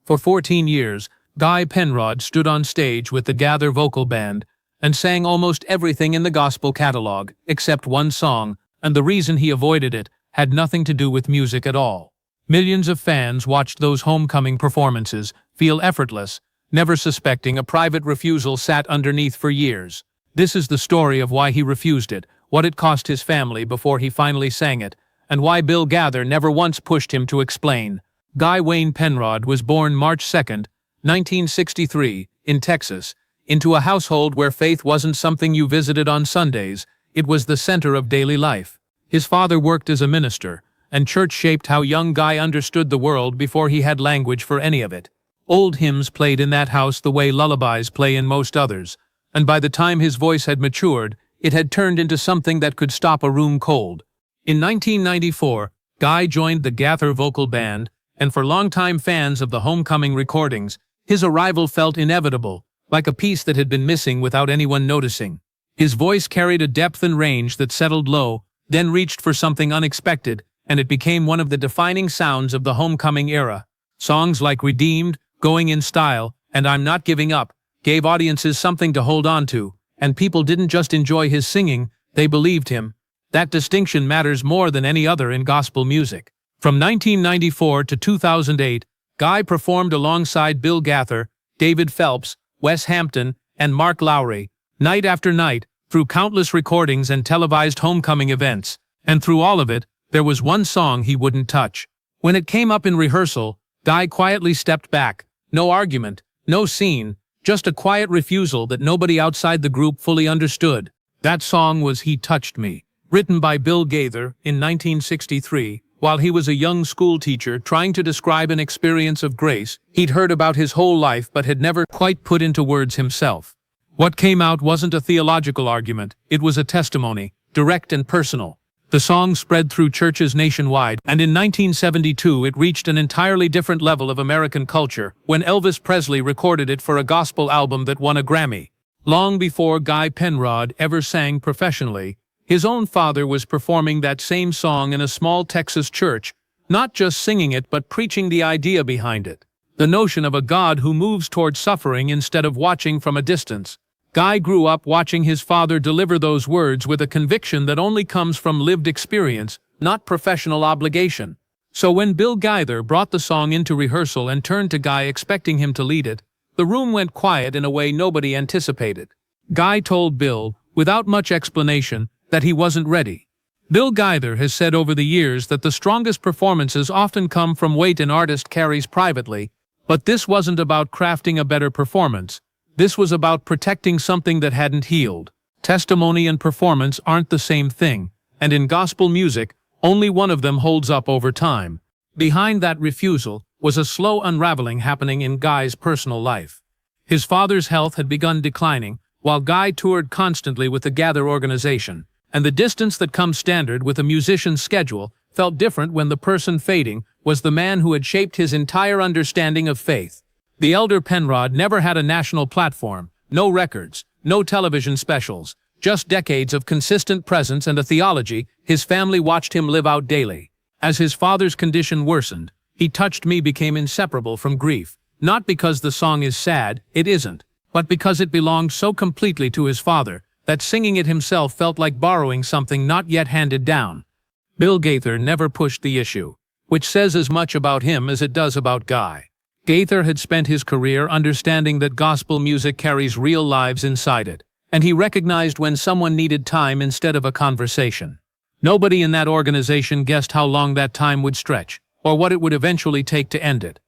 For 14 years, Guy Penrod stood on stage with the Gaither vocal band and sang almost everything in the gospel catalog, except one song, and the reason he avoided it had nothing to do with music at all. Millions of fans watched those homecoming performances, feel effortless, never suspecting a private refusal sat underneath for years. This is the story of why he refused it, what it cost his family before he finally sang it, and why Bill Gaither never once pushed him to explain. Guy Wayne Penrod was born March 2, 1963, in Texas, into a household where faith wasn't something you visited on Sundays, it was the center of daily life. His father worked as a minister, and church shaped how young Guy understood the world before he had language for any of it. Old hymns played in that house the way lullabies play in most others, and by the time his voice had matured, it had turned into something that could stop a room cold. In 1994, Guy joined the Gaither vocal band, and for longtime fans of the homecoming recordings, his arrival felt inevitable, like a piece that had been missing without anyone noticing. His voice carried a depth and range that settled low, then reached for something unexpected, and it became one of the defining sounds of the homecoming era. Songs like Redeemed, Going in Style, and I'm Not Giving Up gave audiences something to hold on to, and people didn't just enjoy his singing, they believed him. That distinction matters more than any other in gospel music. From 1994 to 2008, Guy performed alongside Bill Gaither, David Phelps, Wes Hampton, and Mark Lowry, night after night, through countless recordings and televised homecoming events, and through all of it, there was one song he wouldn't touch. When it came up in rehearsal, Guy quietly stepped back. No argument, no scene, just a quiet refusal that nobody outside the group fully understood. That song was He Touched Me, written by Bill Gaither in 1963, while he was a young schoolteacher trying to describe an experience of grace he'd heard about his whole life but had never quite put into words himself. What came out wasn't a theological argument, it was a testimony, direct and personal. The song spread through churches nationwide, and in 1972 it reached an entirely different level of American culture when Elvis Presley recorded it for a gospel album that won a Grammy. Long before Guy Penrod ever sang professionally, his own father was performing that same song in a small Texas church, not just singing it but preaching the idea behind it. The notion of a God who moves toward suffering instead of watching from a distance. Guy grew up watching his father deliver those words with a conviction that only comes from lived experience, not professional obligation. So when Bill Gaither brought the song into rehearsal and turned to Guy expecting him to lead it, the room went quiet in a way nobody anticipated. Guy told Bill, without much explanation, that he wasn't ready. Bill Gaither has said over the years that the strongest performances often come from weight an artist carries privately, but this wasn't about crafting a better performance. This was about protecting something that hadn't healed. Testimony and performance aren't the same thing, and in gospel music, only one of them holds up over time. Behind that refusal was a slow unraveling happening in Guy's personal life. His father's health had begun declining, while Guy toured constantly with the Gaither organization, and the distance that comes standard with a musician's schedule felt different when the person fading was the man who had shaped his entire understanding of faith. The elder Penrod never had a national platform, no records, no television specials, just decades of consistent presence and a theology his family watched him live out daily. As his father's condition worsened, He Touched Me became inseparable from grief, not because the song is sad, it isn't, but because it belonged so completely to his father that singing it himself felt like borrowing something not yet handed down. Bill Gaither never pushed the issue, which says as much about him as it does about Guy. Gaither had spent his career understanding that gospel music carries real lives inside it, and he recognized when someone needed time instead of a conversation. Nobody in that organization guessed how long that time would stretch, or what it would eventually take to end it.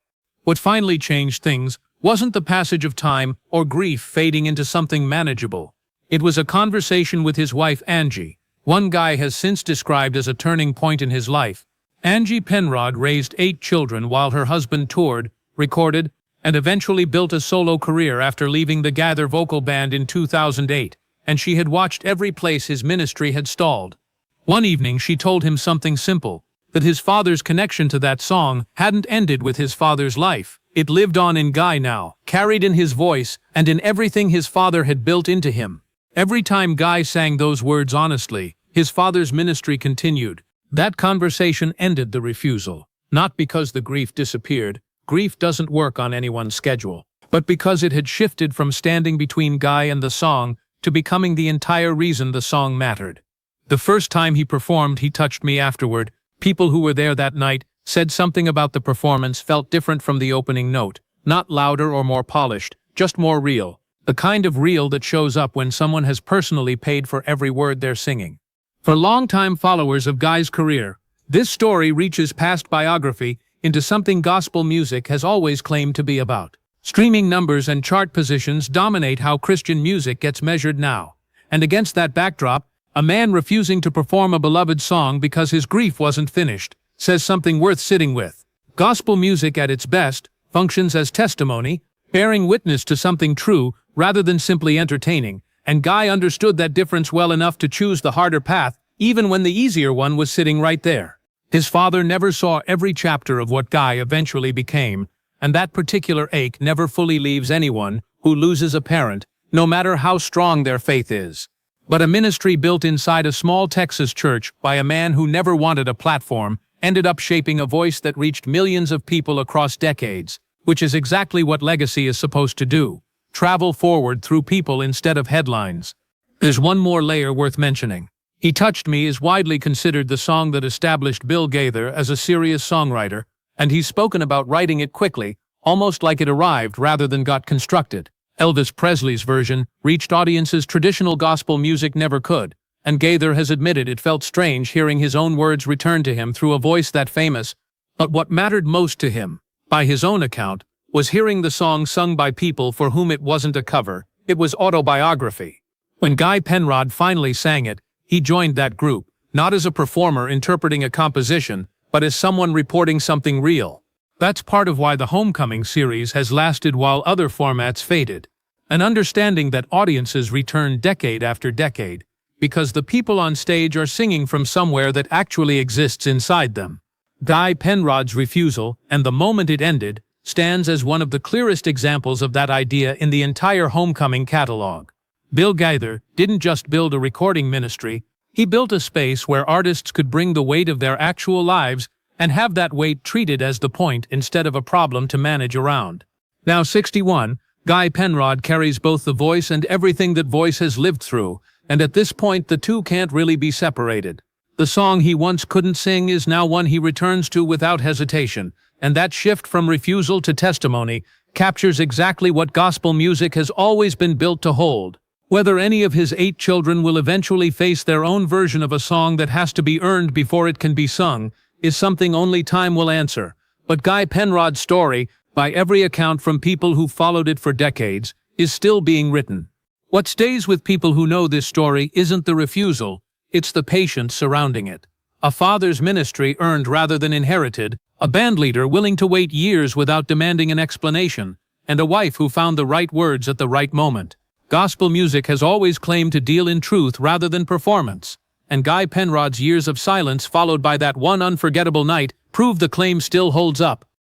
What finally changed things wasn't the passage of time or grief fading into something manageable. It was a conversation with his wife Angie, one Guy has since described as a turning point in his life. Angie Penrod raised 8 children while her husband toured, recorded, and eventually built a solo career after leaving the Gaither vocal band in 2008, and she had watched every place his ministry had stalled. One evening she told him something simple, that his father's connection to that song hadn't ended with his father's life. It lived on in Guy now, carried in his voice, and in everything his father had built into him. Every time Guy sang those words honestly, his father's ministry continued. That conversation ended the refusal, not because the grief disappeared, grief doesn't work on anyone's schedule, but because it had shifted from standing between Guy and the song to becoming the entire reason the song mattered. The first time he performed, he touched me afterward. People who were there that night said something about the performance felt different from the opening note, not louder or more polished, just more real. The kind of real that shows up when someone has personally paid for every word they're singing. For longtime followers of Guy's career, this story reaches past biography into something gospel music has always claimed to be about. Streaming numbers and chart positions dominate how Christian music gets measured now. And against that backdrop, a man refusing to perform a beloved song because his grief wasn't finished says something worth sitting with. Gospel music at its best functions as testimony, bearing witness to something true rather than simply entertaining, and Guy understood that difference well enough to choose the harder path, even when the easier one was sitting right there. His father never saw every chapter of what Guy eventually became, and that particular ache never fully leaves anyone who loses a parent, no matter how strong their faith is. But a ministry built inside a small Texas church by a man who never wanted a platform ended up shaping a voice that reached millions of people across decades, which is exactly what legacy is supposed to do. Travel forward through people instead of headlines. There's one more layer worth mentioning. He Touched Me is widely considered the song that established Bill Gaither as a serious songwriter, and he's spoken about writing it quickly, almost like it arrived rather than got constructed. Elvis Presley's version reached audiences traditional gospel music never could, and Gaither has admitted it felt strange hearing his own words return to him through a voice that famous. But what mattered most to him, by his own account, was hearing the song sung by people for whom it wasn't a cover, it was autobiography. When Guy Penrod finally sang it, he joined that group, not as a performer interpreting a composition, but as someone reporting something real. That's part of why the Homecoming series has lasted while other formats faded. An understanding that audiences return decade after decade, because the people on stage are singing from somewhere that actually exists inside them. Guy Penrod's refusal, and the moment it ended, stands as one of the clearest examples of that idea in the entire Homecoming catalog. Bill Gaither didn't just build a recording ministry, he built a space where artists could bring the weight of their actual lives and have that weight treated as the point instead of a problem to manage around. Now 61, Guy Penrod carries both the voice and everything that voice has lived through, and at this point the two can't really be separated. The song he once couldn't sing is now one he returns to without hesitation, and that shift from refusal to testimony captures exactly what gospel music has always been built to hold. Whether any of his 8 children will eventually face their own version of a song that has to be earned before it can be sung is something only time will answer. But Guy Penrod's story, by every account from people who followed it for decades, is still being written. What stays with people who know this story isn't the refusal, it's the patience surrounding it. A father's ministry earned rather than inherited, a bandleader willing to wait years without demanding an explanation, and a wife who found the right words at the right moment. Gospel music has always claimed to deal in truth rather than performance, and Guy Penrod's years of silence followed by that one unforgettable night prove the claim still holds up.